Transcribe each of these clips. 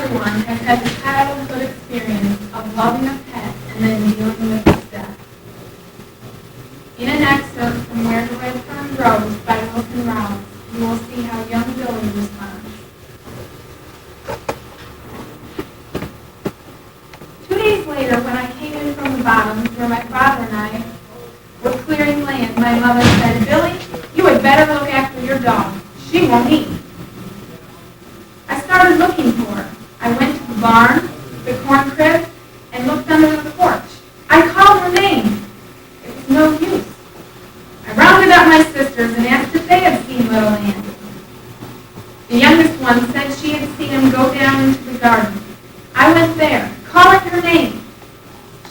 everyone has had the childhood experience of loving a pet and then dealing with its death. In an excerpt from Where the Red Fern Grows by Wilson Rouse, you will see how young Billy responds. 2 days later, when I came in from the bottoms where my father and I were clearing land, my mother said, "Billy, you had better look after your dog. She won't eat." I started looking for her. I went to the barn, the corn crib, and looked under the porch. I called her name. It was no use. I rounded up my sisters and asked if they had seen little Ann. The youngest one said she had seen him go down into the garden. I went there, calling her name.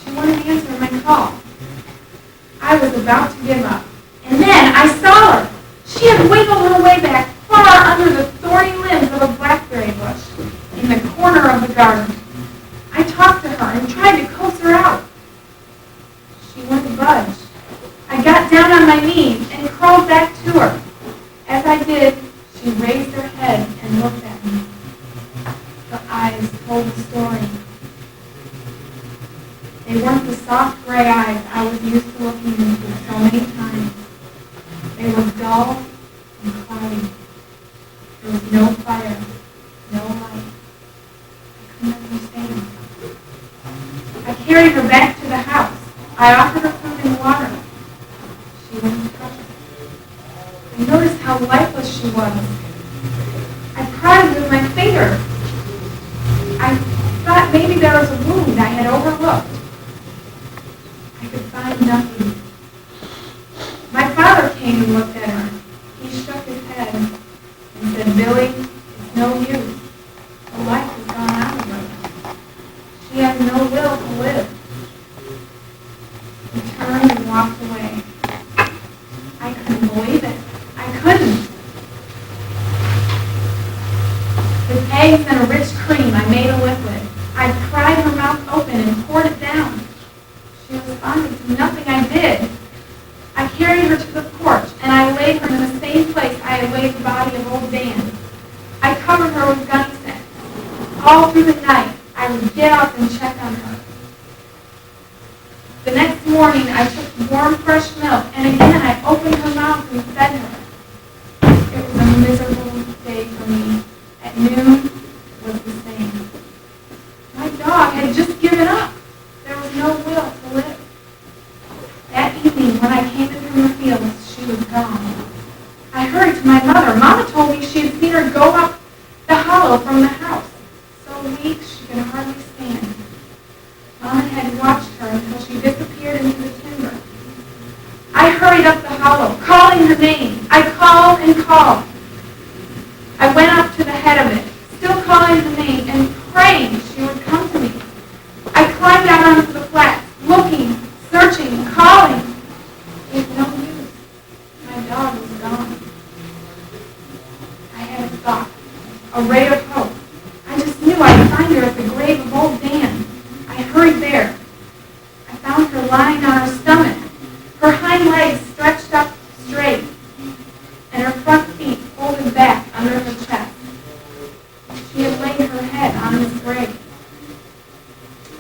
She wouldn't answer my call. I was about to give up. And then I saw her. She had wiggled her way back far under the thorny limbs of a blackberry bush in the corner of the garden. I talked to her and tried to coax her out. She wouldn't budge. I got down on my knees and crawled back to her. As I did, she raised her head and looked at me. Her eyes told the story. They weren't the soft gray eyes I was used to looking into so many times. They were dull and cloudy. There was no fire, no light. I couldn't understand. I carried her back to the house. I offered her food and water. She wouldn't touch it. I noticed how lifeless she was. I prodded with my finger. I thought maybe there was a wound I had overlooked. I could find nothing. My father came and looked at her. He shook his head and said, "Billy, it's no use. The life has gone out of her. She has no will to live." He turned and walked away. I couldn't believe it. I couldn't. With eggs and a rich cream, I made a liquid. I pried her mouth open and poured it down. She responded to nothing I did. I carried her to the porch, and I laid her in the same place I had laid the body of old Dan. I covered her with gunny sacks. All through the night, I would get up and check on her. The next morning, I took warm, fresh milk, and again I opened her mouth and fed her. It was a miserable day for me. At noon was the same. My dog had just given up. There was no will to live. That evening, when I came in from the fields, she was gone. I hurried to my mother. Mama told me she had seen her go up the hollow from the house. So weak she could hardly stand. Mama had watched her until she disappeared into the timber. I hurried up the hollow, calling her name. I called and called. I went up to the head of it, still calling her name and praying she would come to me. I climbed out onto the flats, looking, searching, calling. It was no use. My dog was gone. I had a thought, a ray of hope. I just knew I'd find her at the grave of old Dan. I hurried there. I found her lying on her stomach, her hind legs stretched up straight, and her front feet folded back under her chest. She had laid her head on his grave.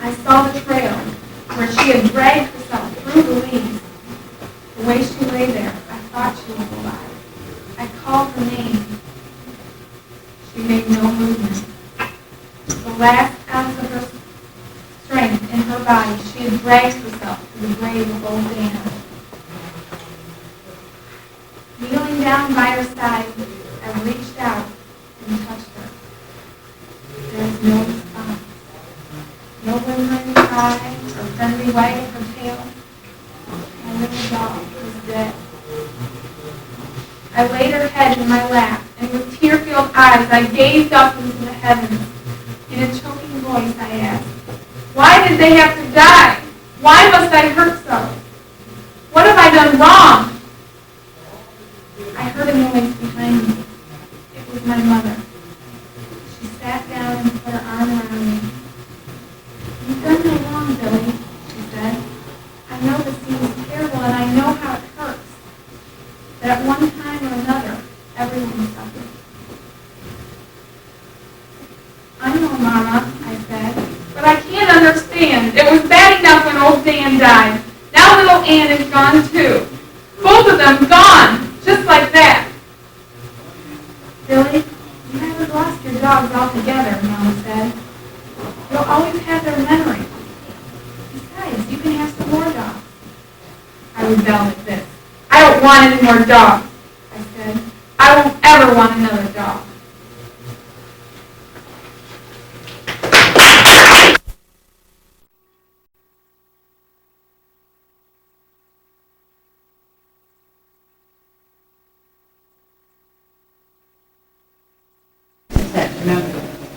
I saw the trail where she had dragged herself through the leaves. The way she lay there, I thought she was alive. I called her name. She made no movement. The last ounce of her strength in her body, she had dragged herself to the grave of old Dan. Kneeling down by her side, I reached out and touched her. There was no response. No whimpering cry or friendly wag of her tail. My little dog was dead. I laid her head in my lap, and with tear-filled eyes I gazed up into the heavens. In a choking voice I asked, "Why did they have to die? Why must I hurt so? What have I done wrong?" I heard a noise behind me. It was my mother. She sat down and put her arm around me. "You've done no wrong, Billy," she said. "I know this seems terrible, and I know how it hurts. But at one time or another, everyone suffers." "I know, Mama. dogs altogether, Mama said. You'll always have their memory. Besides, you can have some more dogs. I rebelled at this. I don't want any more dogs, I said. I won't ever want another dog.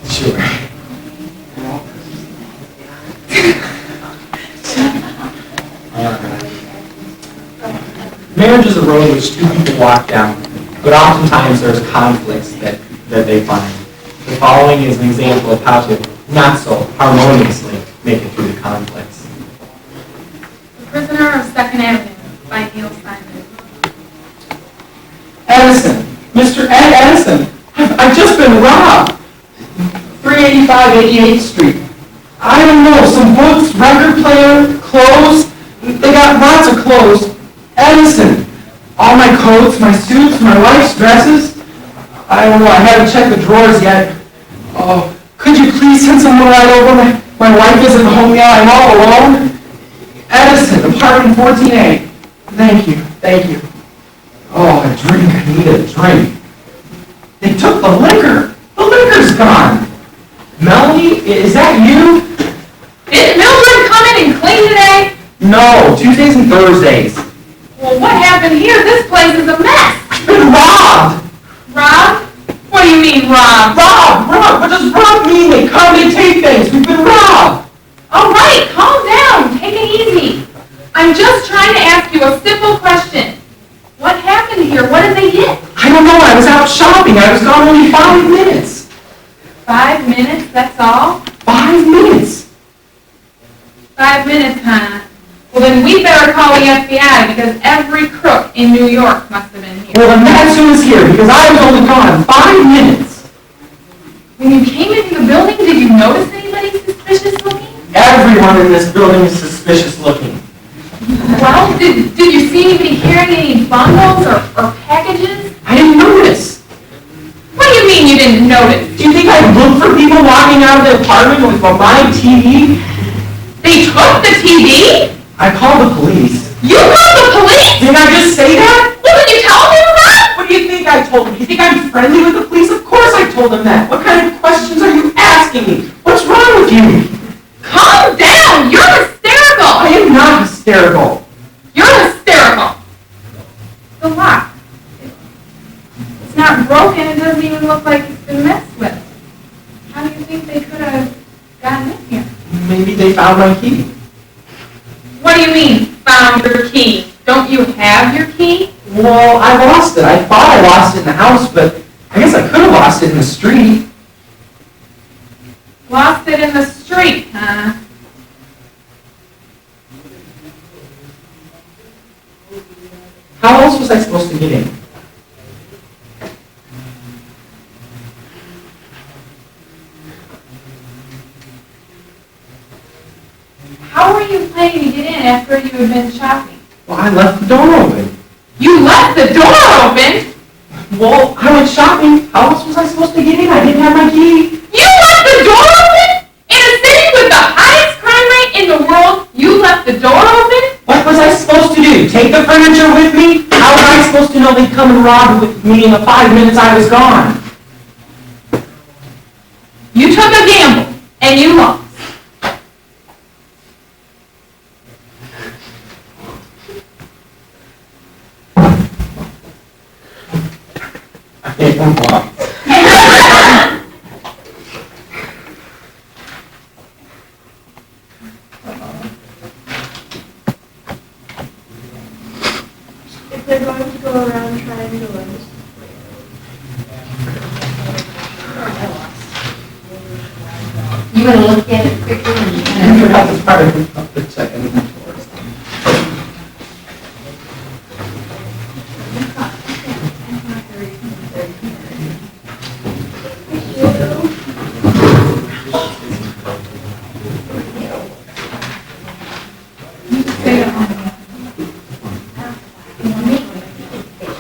Sure. Marriage is a road which two people walk down, but oftentimes there's conflicts that they find. The following is an example of how to not so harmoniously make it through the conflicts. The Prisoner of 2nd Avenue by Neil Simon. Edison, Mr. Ed Edison, I've just been robbed. 385 88th Street. I don't know, some books, record player, clothes. They got lots of clothes. Edison, all my coats, my suits, my wife's dresses. I don't know, I haven't checked the drawers yet. Oh, could you please send someone right over? My wife isn't home yet, I'm all alone. Edison, apartment 14A. Thank you, thank you. Oh, a drink, I need a drink. They took the liquor. The liquor's gone. Melanie, is that you? Did Mildred come in and clean today? No, Tuesdays and Thursdays. Well, what happened here? This place is a mess. I've been robbed. Robbed? What do you mean, robbed? Robbed. What does robbed mean? They come, they take things. We've been robbed. All right, calm down. Take it easy. I'm just trying to ask you a simple question. What happened here? What did they get? I don't know. I was out shopping. I was gone only 5 minutes. 5 minutes, that's all? 5 minutes. 5 minutes, huh? Well, then we better call the FBI because every crook in New York must have been here. Well, then that's who was here because I was only gone 5 minutes. When you came into the building, did you notice anybody suspicious looking? Everyone in this building is suspicious looking. Well, did you see anybody carrying any bundles or packages? I didn't notice. What do you mean you didn't notice? Do you think I'd look for people walking out of the apartment with my TV? They took the TV? I called the police. You called the police? Didn't I just say that? Well, did you tell them that? What do you think I told them? You think I'm friendly with the police? Of course I told them that. What kind of questions are you asking me? What's wrong with you? Calm down! You're hysterical! I am not hysterical. You're hysterical! The lock. It's not broken. It doesn't even look like it's been messed with. How do you think they could have gotten in here? Maybe they found my key. What do you mean, found your key? Don't you have your key? Well, I lost it. I thought I lost it in the house, but I guess I could have lost it in the street. Lost it in the street, huh? How else was I supposed to get in? How were you planning to get in after you had been shopping? Well, I left the door open. You left the door open? Well, I went shopping. How else was I supposed to get in? I didn't have my key. You left the door open? In a city with the highest crime rate in the world, you left the door open? What was I supposed to do? Take the furniture with me? How was I supposed to know they'd come and rob with me in the 5 minutes I was gone? You took a gamble, and you lost. I am wrong. If they're going to go around trying doors. You want to look at it quickly I forgot this part of the second floor.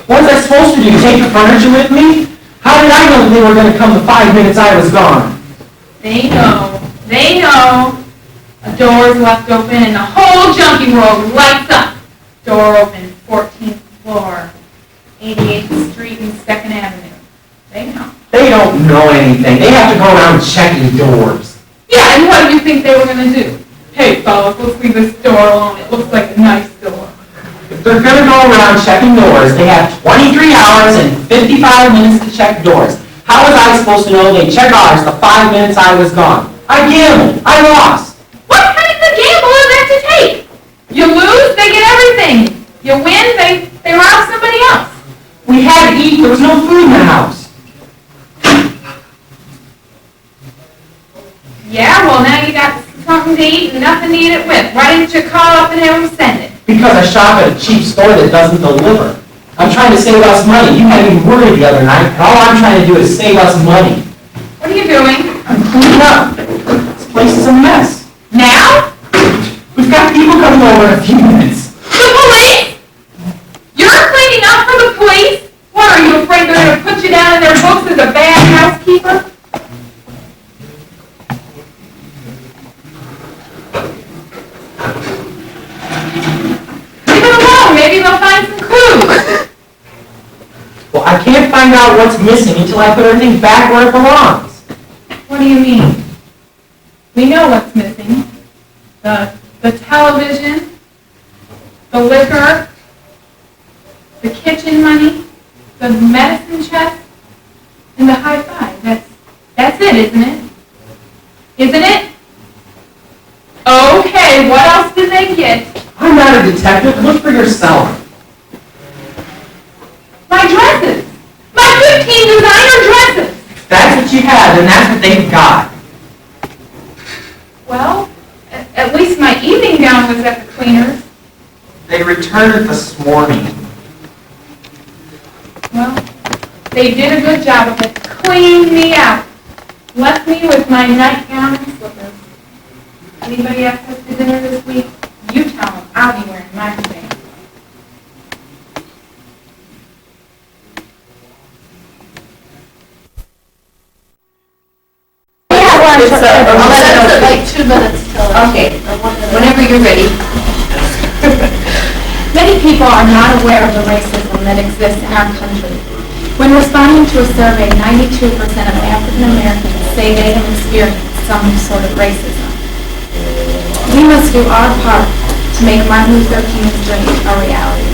What was I supposed to do? Take the furniture with me? How did did I know they were going to come the 5 minutes I was gone? They know. They know. A door is left open and the whole junkie world lights up. Door open, 14th floor, 88th Street and 2nd Avenue. They know. They don't know anything. They have to go around checking doors. Yeah, and what do you think they were going to do? Hey, fellas, let's leave this door alone. It looks like a nice door. If they're going to go around checking doors, they have 23 hours and 55 minutes to check doors. How was I supposed to know they check ours the 5 minutes I was gone? I gambled. I lost. What kind of gamble is that to take? You lose, they get everything. You win, they rob somebody else. We had to eat. There was no food in the house. Yeah, well, now you got something to eat and nothing to eat it with. Why didn't you call up and have them send it? Because I shop at a cheap store that doesn't deliver. I'm trying to save us money. You had me worried the other night, and all I'm trying to do is save us money. What are you doing? I'm cleaning up. This place is a mess. Now? We've got people coming over in a few minutes. The police? You're cleaning up for the police? What, are you afraid they're going to put you down in their books as a bad housekeeper? Leave it alone. Maybe they'll find some clues. Well, I can't find out what's missing until I put everything back where it belongs. What do you mean? We know what's missing. The television, the liquor, the kitchen money, the medicine chest, and the high five. That's it, isn't it? Isn't it? Okay, what else did they get? I'm not a detective. Look for yourself. My dresses! My 15 designer dresses! If that's what you had, then that's what they've got. Well, at least my evening gown was at the cleaners. They returned it this morning. Well, they did a good job of it. Cleaned me out. Left me with my nightgown and slippers. Anybody ask us to dinner this week? You tell them. I'll be wearing my thing. It's like 2 minutes till. Okay, whenever you're ready. Many people are not aware of the racism that exists in our country. When responding to a survey, 92% of African Americans say they have experienced some sort of racism. We must do our part to make Martin Luther King's dream a reality.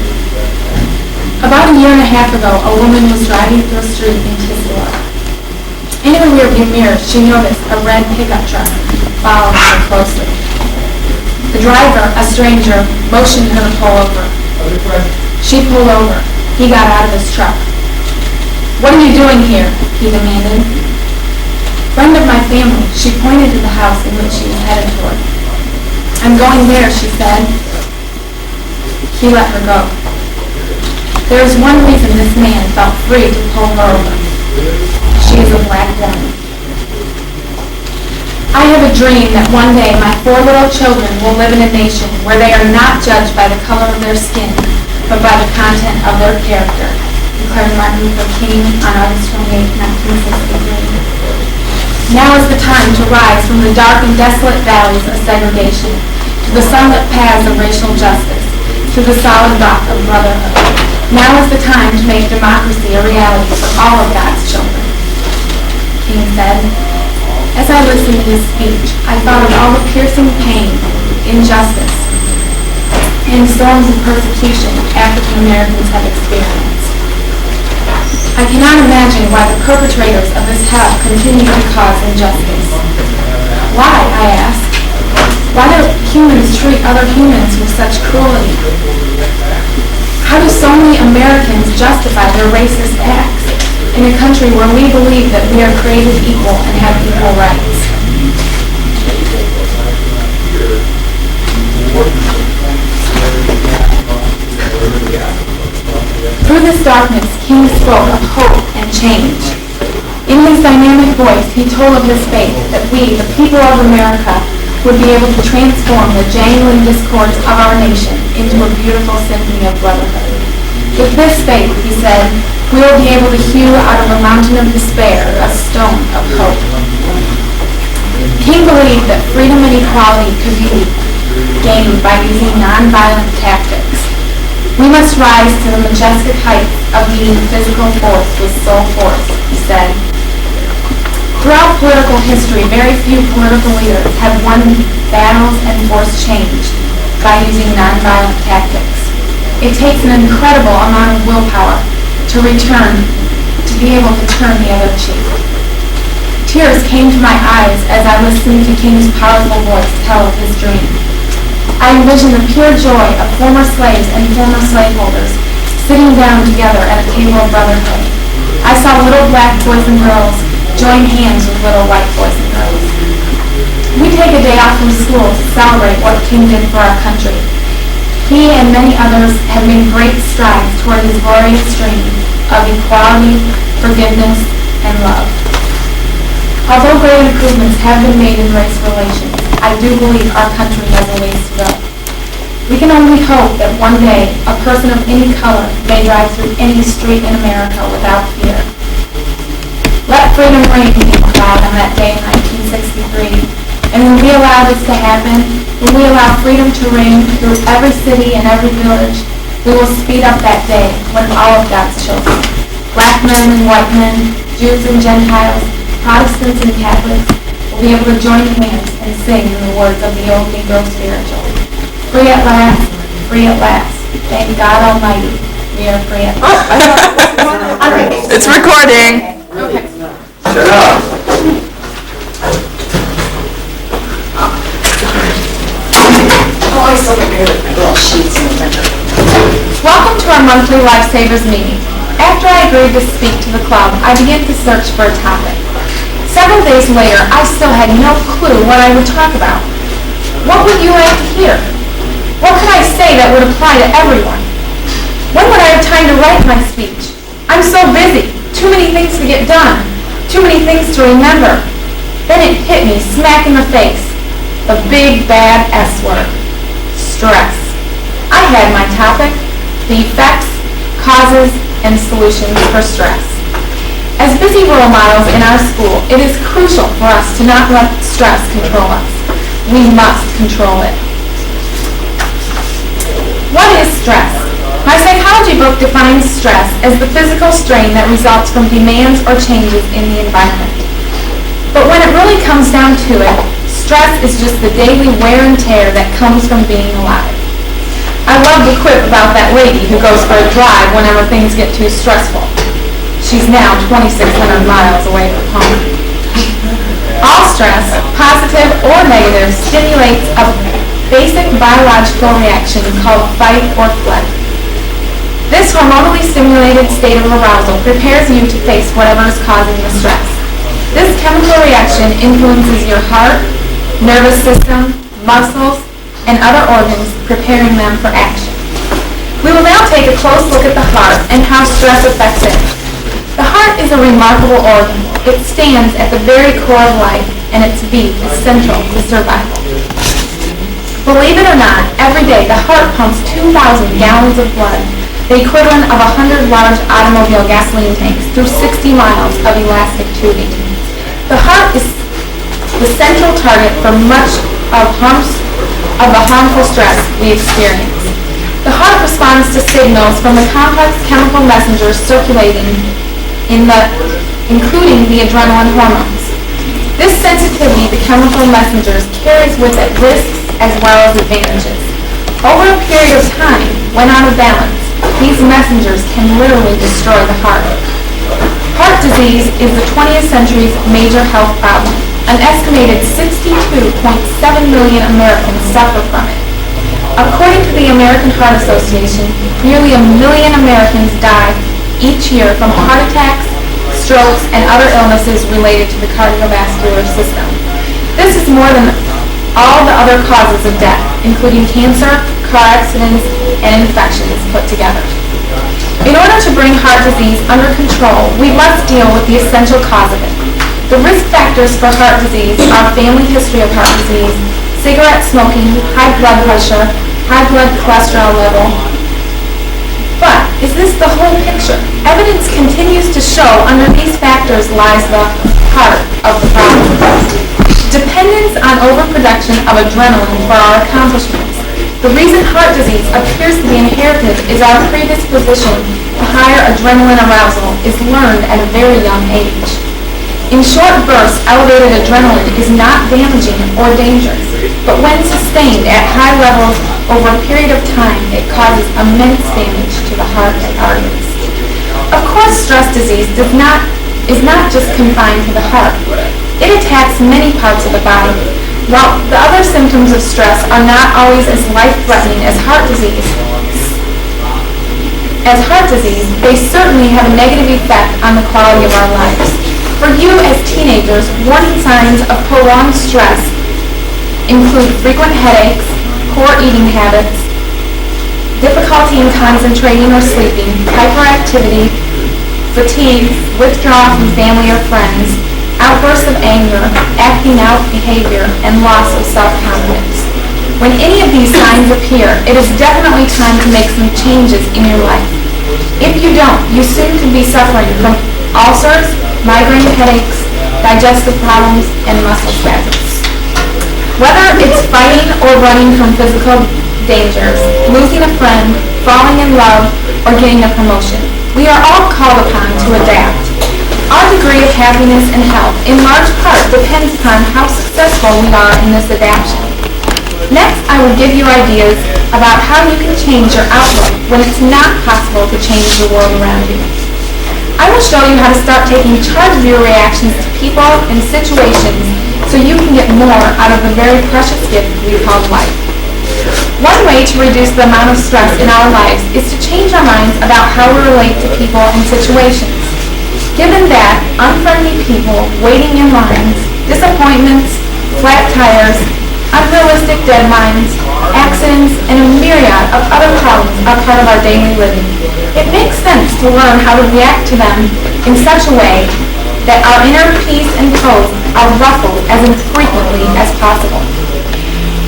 About a year and a half ago, a woman was driving through a street in Tiscala. In her rearview mirror, she noticed a red pickup truck following her closely. The driver, a stranger, motioned her to pull over. She pulled over. He got out of his truck. "What are you doing here?" he demanded. "Friend of my family," she pointed to the house in which she was headed toward. "I'm going there," she said. He let her go. There is one reason this man felt free to pull her over. She is a black woman. I have a dream that one day my 4 little children will live in a nation where they are not judged by the color of their skin, but by the content of their character, declared Martin Luther King on August 28, 1963. Now is the time to rise from the dark and desolate valleys of segregation to the sunlit paths of racial justice, to the solid rock of brotherhood. Now is the time to make democracy a reality for all of God's children. King said. As I listened to his speech, I thought of all the piercing pain, injustice, and storms of persecution African Americans have experienced. I cannot imagine why the perpetrators of this hell continue to cause injustice. Why, I ask? Why do humans treat other humans with such cruelty? How do so many Americans justify their racist acts in a country where we believe that we are created equal and have equal rights? Through this darkness, King spoke of hope and change. In his dynamic voice, he told of his faith that we, the people of America, would be able to transform the jangling discords of our nation into a beautiful symphony of brotherhood. With this faith, he said, we will be able to hew out of a mountain of despair a stone of hope. King believed that freedom and equality could be gained by using nonviolent tactics. We must rise to the majestic heights of meeting physical force with soul force, he said. Throughout political history, very few political leaders have won battles and forced change by using nonviolent tactics. It takes an incredible amount of willpower to be able to turn the other cheek. Tears came to my eyes as I listened to King's powerful voice tell of his dream. I envisioned the pure joy of former slaves and former slaveholders sitting down together at a table of brotherhood. I saw little black boys and girls join hands with little white boys and girls. We take a day off from school to celebrate what King did for our country. He and many others have made great strides toward his glorious dream of equality, forgiveness, and love. Although great improvements have been made in race relations, I do believe our country has a ways to go. We can only hope that one day a person of any color may drive through any street in America without fear. Let freedom ring, people cried on that day in 1963. And when we allow this to happen, when we allow freedom to ring through every city and every village, we will speed up that day when all of God's children, black men and white men, Jews and Gentiles, Protestants and Catholics, will be able to join hands and sing in the words of the old Negro spiritual. Free at last, free at last. Thank God Almighty, we are free at last. It's recording. Okay. Shut up. Welcome to our monthly Lifesavers meeting. After I agreed to speak to the club, I began to search for a topic. Several days later, I still had no clue what I would talk about. What would you like to hear? What could I say that would apply to everyone? When would I have time to write my speech? I'm so busy. Too many things to get done. Too many things to remember. Then it hit me smack in the face. The big bad S word. Stress. I had my topic, the effects, causes, and solutions for stress. As busy role models in our school, it is crucial for us to not let stress control us. We must control it. What is stress? My psychology book defines stress as the physical strain that results from demands or changes in the environment. But when it really comes down to it, stress is just the daily wear and tear that comes from being alive. I love the quip about that lady who goes for a drive whenever things get too stressful. She's now 2,600 miles away from home. All stress, positive or negative, stimulates a basic biological reaction called fight or flight. This hormonally stimulated state of arousal prepares you to face whatever is causing the stress. This chemical reaction influences your heart, nervous system, muscles, and other organs, preparing them for action. We will now take a close look at the heart and how stress affects it. The heart is a remarkable organ. It stands at the very core of life, and its beat is central to survival. Believe it or not, every day the heart pumps 2,000 gallons of blood, the equivalent of 100 large automobile gasoline tanks, through 60 miles of elastic tubing. The heart is the central target for much of the harmful stress we experience. The heart responds to signals from the complex chemical messengers circulating including the adrenaline hormones. This sensitivity to chemical messengers carries with it risks as well as advantages. Over a period of time, when out of balance, these messengers can literally destroy the heart. Heart disease is the 20th century's major health problem. An estimated 62.7 million Americans suffer from it. According to the American Heart Association, nearly 1 million Americans die each year from heart attacks, strokes, and other illnesses related to the cardiovascular system. This is more than all the other causes of death, including cancer, car accidents, and infections put together. In order to bring heart disease under control, we must deal with the essential cause of it. The risk factors for heart disease are family history of heart disease, cigarette smoking, high blood pressure, high blood cholesterol level, But is this the whole picture? Evidence continues to show under these factors lies the heart of the problem. Dependence on overproduction of adrenaline for our accomplishments. The reason heart disease appears to be inherited is our predisposition to higher adrenaline arousal is learned at a very young age. In short bursts, elevated adrenaline is not damaging or dangerous, but when sustained at high levels over a period of time, it causes immense damage to the heart and arteries. Of course, stress disease is not just confined to the heart. It attacks many parts of the body. While the other symptoms of stress are not always as life-threatening as heart disease, they certainly have a negative effect on the quality of our lives. For you as teenagers, warning signs of prolonged stress include frequent headaches, poor eating habits, difficulty in concentrating or sleeping, hyperactivity, fatigue, withdrawal from family or friends, outbursts of anger, acting out behavior, and loss of self-confidence. When any of these signs appear, it is definitely time to make some changes in your life. If you don't, you soon could be suffering from ulcers, migraine headaches, digestive problems, and muscle spasms. Whether it's fighting or running from physical dangers, losing a friend, falling in love, or getting a promotion, we are all called upon to adapt. Our degree of happiness and health, in large part, depends upon how successful we are in this adaptation. Next, I will give you ideas about how you can change your outlook when it's not possible to change the world around you. I will show you how to start taking charge of your reactions to people and situations so you can get more out of the very precious gift we call life. One way to reduce the amount of stress in our lives is to change our minds about how we relate to people and situations. Given that unfriendly people, waiting in lines, disappointments, flat tires, unrealistic deadlines, accidents, and a myriad of other problems are part of our daily living, it makes sense to learn how to react to them in such a way that our inner peace and pose are ruffled as infrequently as possible.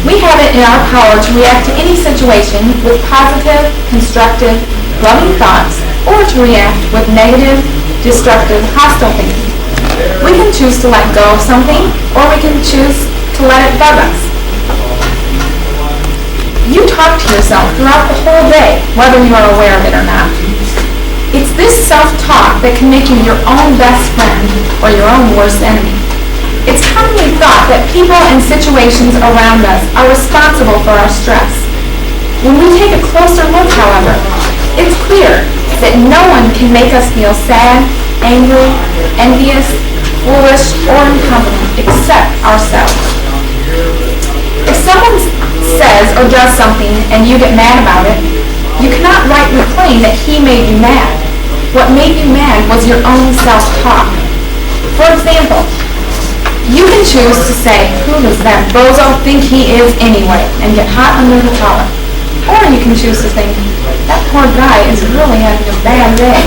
We have it in our power to react to any situation with positive, constructive, loving thoughts, or to react with negative, destructive, hostile thinking. We can choose to let go of something, or we can choose to let it bug us. You talk to yourself throughout the whole day, whether you are aware of it or not. It's this self-talk that can make you your own best friend or your own worst enemy. It's commonly thought that people and situations around us are responsible for our stress. When we take a closer look, however, it's clear that no one can make us feel sad, angry, envious, foolish, or incompetent except ourselves. If someone says or does something and you get mad about it, you cannot rightly claim that he made you mad. What made you mad was your own self-talk. For example, you can choose to say, "Who does that bozo think he is anyway?" and get hot under the collar. Or you can choose to think, "That poor guy is really having a bad day,"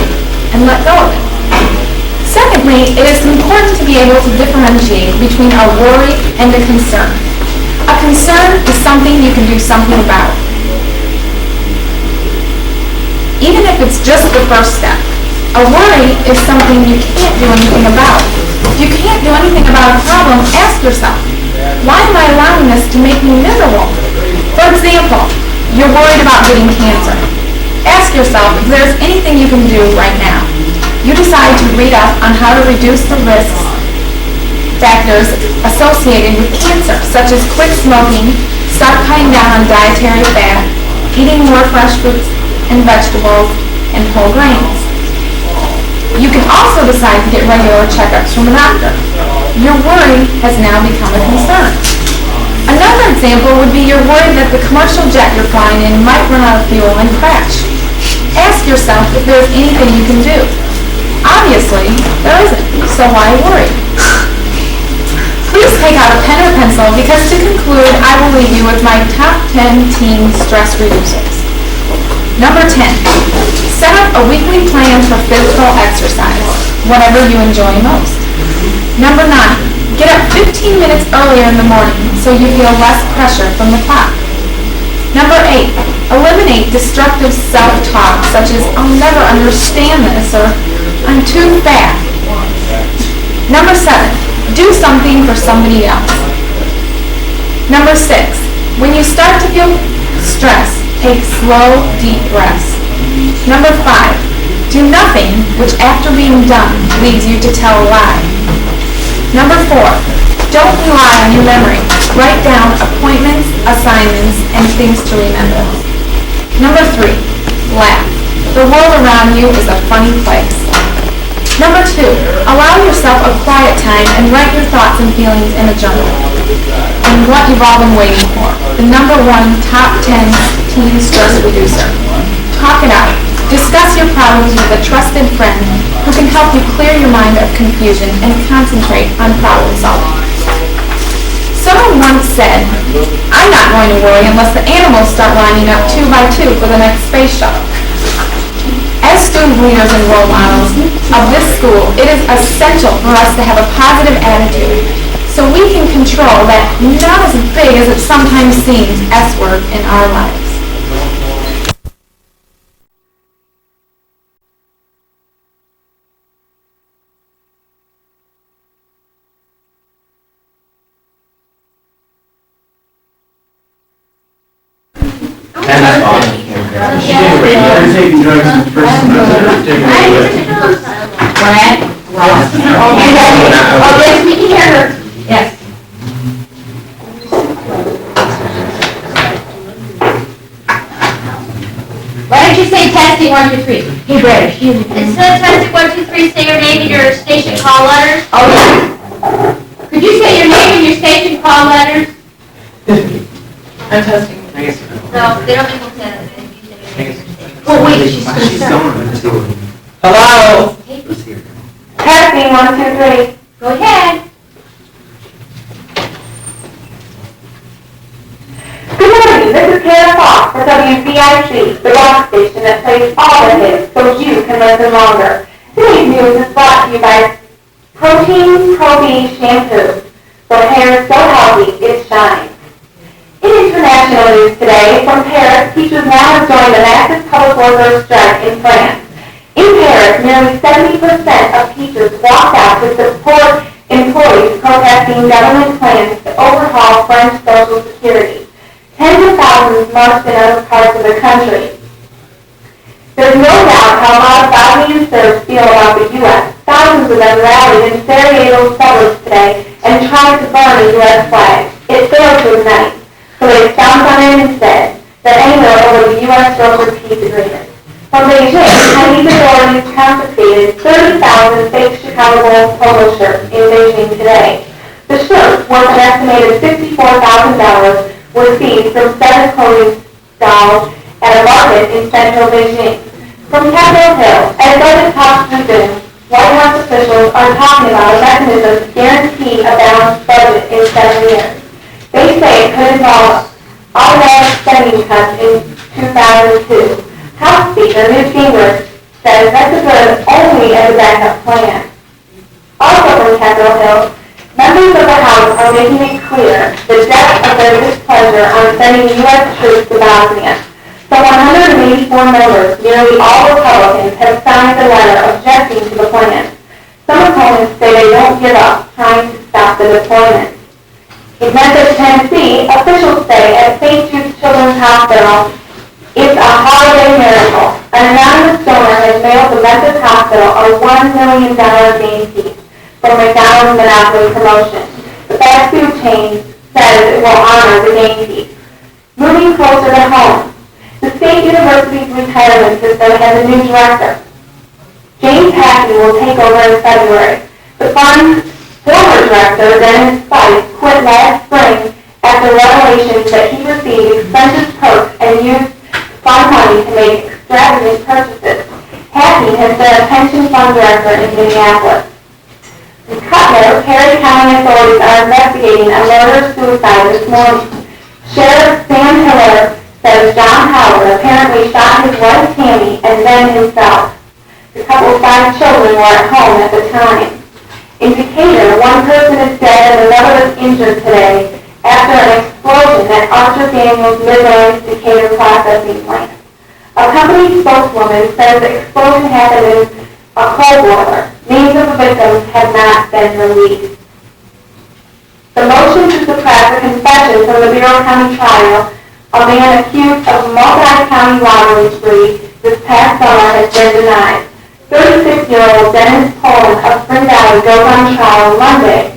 and let go of it. Secondly, it is important to be able to differentiate between a worry and a concern. A concern is something you can do something about, even if it's just the first step. A worry is something you can't do anything about. If you can't do anything about a problem, ask yourself, why am I allowing this to make me miserable? For example, you're worried about getting cancer. Ask yourself if there's anything you can do right now. You decide to read up on how to reduce the risks factors associated with cancer, such as quit smoking, start cutting down on dietary fat, eating more fresh fruits and vegetables, and whole grains. You can also decide to get regular checkups from a doctor. Your worry has now become a concern. Another example would be you're worried that the commercial jet you're flying in might run out of fuel and crash. Ask yourself if there's anything you can do. Obviously, there isn't, so why worry? Please take out a pen or pencil because to conclude, I will leave you with my top 10 teen stress reducers. Number 10, set up a weekly plan for physical exercise, whatever you enjoy most. Number 9, get up 15 minutes earlier in the morning so you feel less pressure from the clock. Number 8, eliminate destructive self-talk such as, I'll never understand this, or I'm too fat. Number 7, do something for somebody else. Number 6, when you start to feel stress, take slow, deep breaths. Number 5, do nothing which after being done leads you to tell a lie. Number 4, don't rely on your memory. Write down appointments, assignments, and things to remember. Number 3, laugh. The world around you is a funny place. Number 2, allow yourself a quiet time and write your thoughts and feelings in a journal. And what you've all been waiting for, the number 1 top 10 teen stress reducer. Talk it out. Discuss your problems with a trusted friend who can help you clear your mind of confusion and concentrate on problem solving. Someone once said, I'm not going to worry unless the animals start lining up 2 by 2 for the next space shuttle. As student leaders and role models of this school, it is essential for us to have a positive attitude so we can control that not as big as it sometimes seems S word in our lives. Hannah Foss. She did great. They're taking drugs in the first semester. Brad? Ross? Oh, yes, we can hear her. Yes. Why don't you say testing 1, 2, 3? Hey, Brad, she is. Instead of testing 1, 2, 3, say your name and your station call letters. Oh, yeah. Could you say your name and your station call letters? I'm testing. No, they don't make them say that. Oh, wait, she's concerned. Hello? Testing 1, 2, 3. Go ahead. Good morning, this is Hannah Foss for WVIC, the rock station that plays all the hits so you can listen longer. Today's news is brought to you by Protein Pro-B Shampoo. So hair is so healthy, it shines. In international news today, from Paris, teachers now have joined the massive public workers' strike in France. In Paris, nearly 70% of teachers walked out to support employees protesting government plans to overhaul French Social Security. Tens of thousands marched in other parts of the country. There's no doubt how a lot of Bosnian Serbs feel about the U.S. Thousands of them rallied in Sarajevo suburbs today and tried to burn a U.S. flag. It failed to ignite, so they stomped on it instead, that angered over the U.S. brokered peace agreement. From Beijing, Chinese authorities confiscated 30,000 fake Chicago Bulls polo shirts in Beijing today. The shirts, worth an estimated $64,000, were seized from 7 clothing stalls at a market in central Beijing. From Capitol Hill, as budget talks resume, White House officials are talking about a mechanism to guarantee a balanced budget in 7 years. They say it could involve automatic spending cuts in 2002. House Speaker Newt Gingrich says that's a good only as a backup plan. Also from Capitol Hill, members of the House are making it clear the depth of their displeasure on sending U.S. troops to Bosnia. Some 184 members, nearly all Republicans, have signed a letter objecting to the plan. Some opponents say they won't give up trying to stop the deployment. In Memphis, Tennessee, officials say at St. Jude's Children's Hospital, it's a holiday miracle. An anonymous donor has mailed the Memphis Hospital a $1 million game piece for McDonald's Monopoly promotion. The fast food chain says it will honor the game piece. Moving closer to home, the State University's retirement system has a new director. James Hackney will take over in February. The fund's former director, Dennis Spice, quit last spring after revelations that he received expensive perks and used fund money to make extravagant purchases. Hackney has been a pension fund director in Minneapolis. In Cutler, Perry County authorities are investigating a murder-suicide this morning. Sheriff Sam Hiller says John Howard apparently shot his wife Tammy and then himself. The couple's 5 children were at home at the time. In Decatur, 1 person is dead and another is injured today after an explosion at Archer Daniels Midland Decatur living plant. A company spokeswoman says the explosion happened in a coal boiler. Names of the victims have not been released. The motion to suppress a confession from the Bureau County trial, a man accused of multi-county robbery spree this past summer, has been denied. 36-year-old Dennis Poland of Spring Valley goes on trial Monday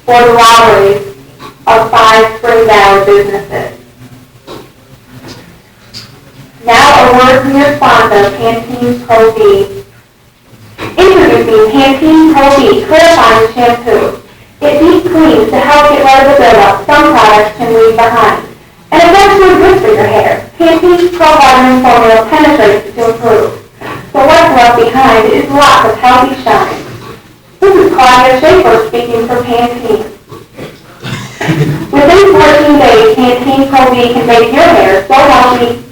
for the robberies of 5 Spring Valley businesses. Now a word from your sponsor, Pantene Pro V. Introducing Pantene Pro V Clarifying Shampoo. It deep cleans to help get rid of the buildup some products can leave behind. And it's actually good for your hair. Pantene's Pro Vitamin formula penetrates to improve. So what's left behind is lots of healthy shine. This is Claudia Schaefer speaking for Pantene. Within 14 days, Pantene Pro V can make your hair so healthy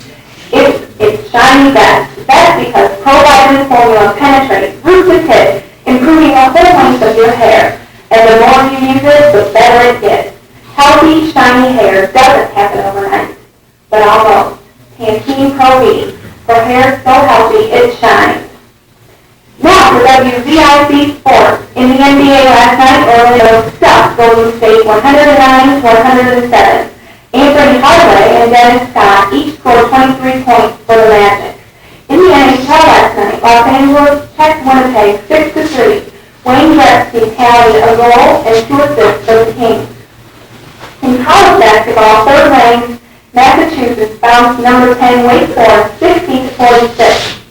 it's shiny best. That's because Pro Vitamin formula penetrates root to tip, improving the whole length of your hair. And the more you use it, the better it gets. Healthy, shiny hair doesn't happen overnight, but almost. Pantene Pro V, for hair so healthy it shines. Now for WVIC Sports. In the NBA last night, Orlando stuffed Golden State 109-107. Anthony Hardaway and Dennis Scott each scored 23 points for the Magic. In the NHL last night, Los Angeles checked Winnipeg 6-3. Wayne Gretzky tallied a goal and 2 assists for the Kings. In college basketball, third-ranked Massachusetts bounced number 10 Wake Forest 60-46.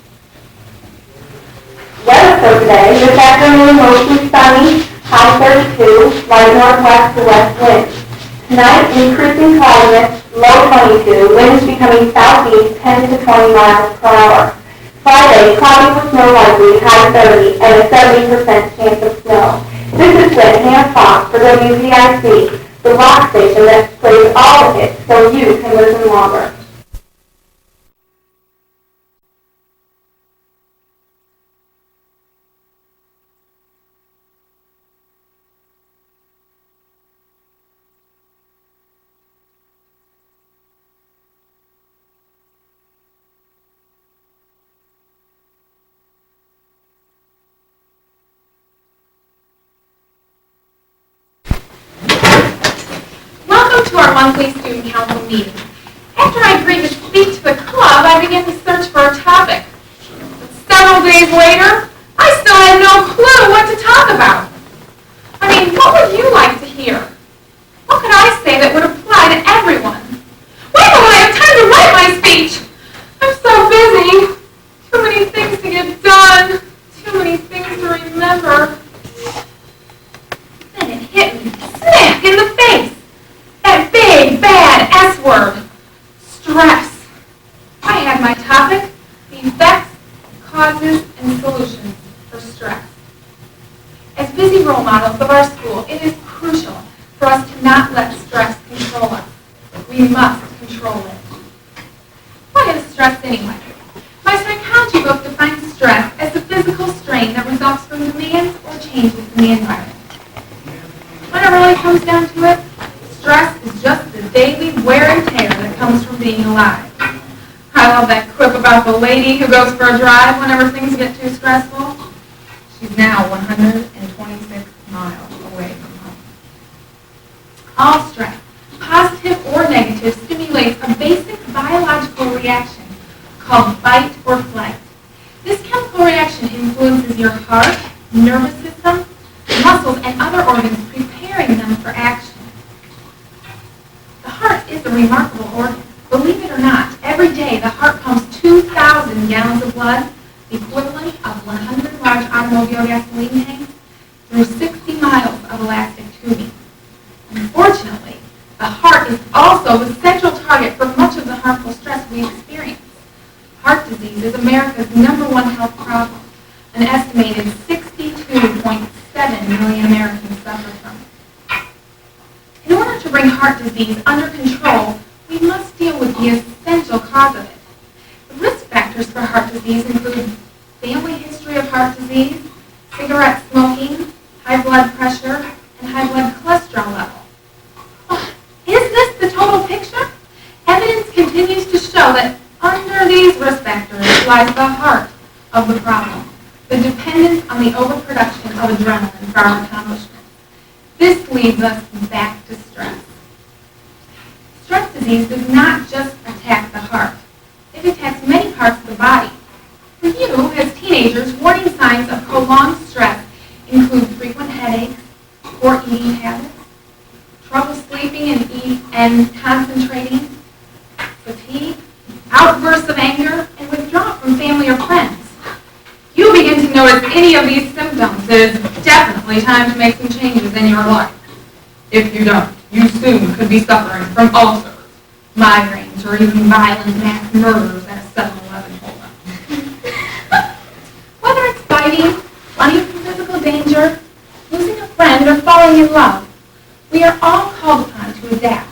Weather for today: this afternoon mostly sunny, high 32, light northwest to west winds. Tonight, increasing cloudiness, low 22, winds becoming southeast 10 to 20 miles per hour. Friday, cloudy with snow likely, high 30, and a 70% chance of snow. This has been Hannah Foss for WVIC, the rock station that plays all the hits so you can listen longer. To our monthly student council meeting. After I agreed to speak to the club, I began to search for a topic. But several days later, I still had no clue what to talk about. I mean, what would you like to hear? What could I say that would apply to everyone? When will I have time to write my speech? I'm so busy. Too many things to get done. Too many things to remember. Then it hit me smack in the face. That big, bad S word, stress. I had my topic, the effects, causes, and solutions for stress. As busy role models of our school, it is crucial for us to not let stress control us. We must control it. What is stress anyway? My psychology book defines stress as the physical strain that results from demands or changes in the environment. When it really comes down to it, stress is just the daily wear and tear that comes from being alive. I love that quip about the lady who goes for a drive whenever things get too stressful. She's now 126 miles away from home. All stress, positive or negative, stimulates a basic biological reaction called fight or flight. This chemical reaction influences your heart, nervous system, muscles, and other organs, preparing them for action. The heart is a remarkable organ. Believe it or not, every day the heart pumps 2,000 gallons of blood, the equivalent of 100 large automobile gasoline tanks, through 60 miles of elastic tubing. Unfortunately, the heart is also the central target for much of the harmful stress we experience. Heart disease is America's #1 health problem. An estimated 62.7 million Americans suffer from it. In order to bring heart disease under control, we must deal with the essential cause of it. The risk factors for heart disease include family history of heart disease, cigarette smoking, high blood pressure, and high blood cholesterol level. But is this the total picture? Evidence continues to show lies the heart of the problem, the dependence on the overproduction of adrenaline for our accomplishments. This leads us back to stress. Stress disease does not just attack the heart. It attacks many parts of the body. For you, as teenagers, warning signs of prolonged stress include frequent headaches, poor eating habits, trouble sleeping and concentrating, fatigue, outbursts of anger, and withdrawal from family or friends. You begin to notice any of these symptoms, it is definitely time to make some changes in your life. If you don't, you soon could be suffering from ulcers, migraines, or even violent mass murders at a 7-Eleven holdup. Whether it's fighting, running from physical danger, losing a friend, or falling in love, we are all called upon to adapt.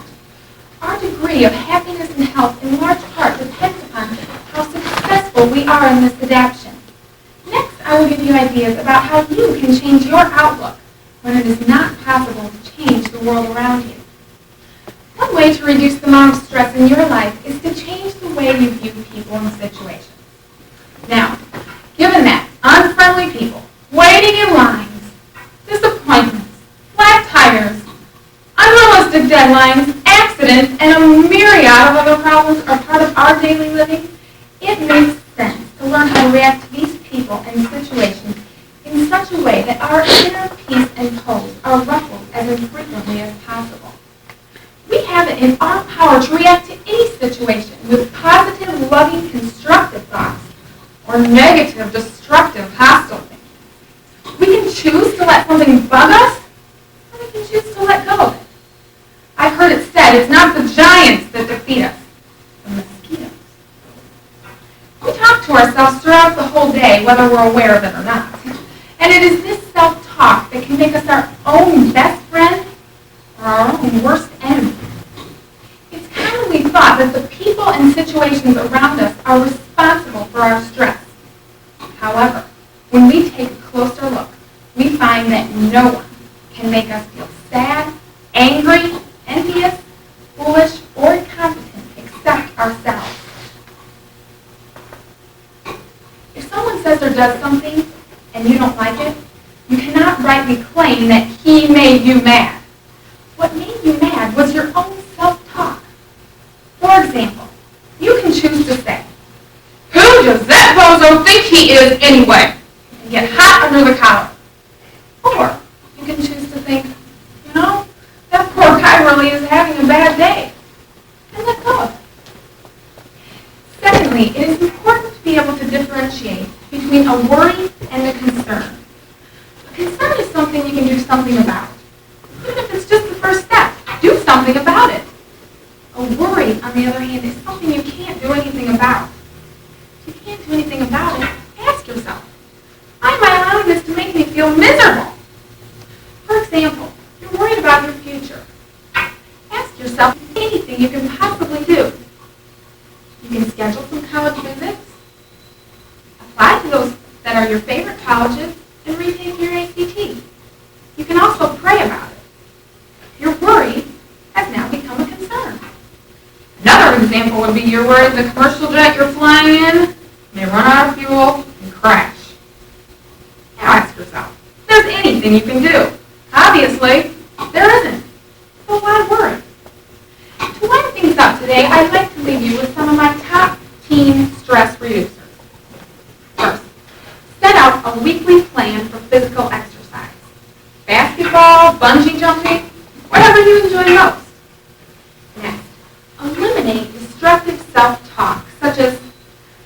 Our degree of happiness and health in large part depends upon how successful we are in this adaptation. Next, I will give you ideas about how you can change your outlook when it is not possible to change the world around you. One way to reduce the amount of stress in your life is to change the way you view people and situations. Now, given that unfriendly people, waiting in lines, disappointments, flat tires, unrealistic deadlines, accidents, and a myriad of other problems are part of our daily living, it makes sense to learn how to react to these people and situations in such a way that our inner peace and pose are ruffled as infrequently as possible. We have it in our power to react to any situation with positive, loving, constructive thoughts or negative, destructive, hostile things. We can choose to let something bug us, or we can choose to let go of it. I've heard it said, it's not the giants that defeat us, the mosquitoes. We talk to ourselves throughout the whole day, whether we're aware of it or not. And it is this self-talk that can make us our own best friend or our own worst enemy. It's commonly thought that the people and situations around us are responsible for our stress. However, when we take a closer look, we find that no one can make us feel sad, angry, envious, foolish, or incompetent except ourselves. If someone says or does something and you don't like it, you cannot rightly claim that he made you mad. What made you mad was your own self-talk. For example, you can choose to say, "Who does that bozo think he is anyway?" and get hot under the collar. Or you can choose to think, "You know, that poor guy really is having a bad day," and let go of it. Secondly, it is important to be able to differentiate between a worry and a concern. A concern is something you can do something about. Even if it's just the first step, do something about it. A worry, on the other hand, is something you can't do anything about. If you can't do anything about it, ask yourself, why am I allowing this to make me feel miserable? For example, you're worried about your future. Ask yourself anything you can possibly do. You can schedule some college visits, apply to those that are your favorite colleges, and retake your ACT. You can also pray about it. Your worry has now become a concern. Another example would be you're worried the commercial jet you're flying in may run out of fuel and crash. Now ask yourself, if there's anything you can do. Obviously, there isn't. So why worry? To wind things up today, I'd like to leave you with some of my top teen stress reducers. First, set out a weekly plan for physical exercise. Basketball, bungee jumping, whatever you enjoy most. Next, eliminate destructive self-talk, such as,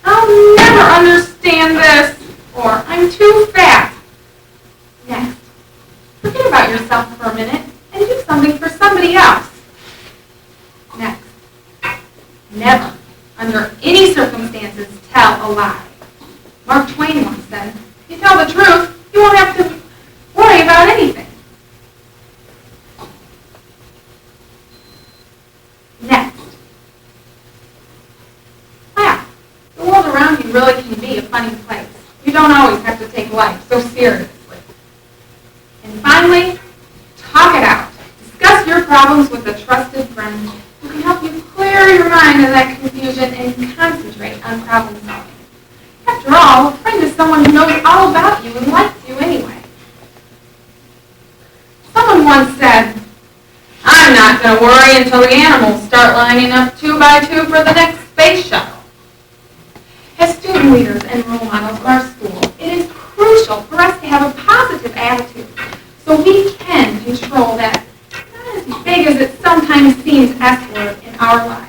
"I'll never understand this," or "I'm too fat." Next, forget about yourself for a minute and do something for somebody else. Next, never, under any circumstances, tell a lie. Mark Twain once said, "If you tell the truth, you won't have to worry about anything." Next, laugh. The world around you really can be a funny place. You don't always have to take life so seriously. And finally, talk it out. Discuss your problems with a trusted friend who can help you clear your mind of that confusion and concentrate on problem solving. After all, a friend is someone who knows all about you and likes you anyway. Someone once said, "I'm not going to worry until the animals start lining up 2 by 2 for the next space shuttle." As student leaders and role models of our school, it is crucial for us to have a positive attitude so we can control that not as big as it sometimes seems S word in our lives.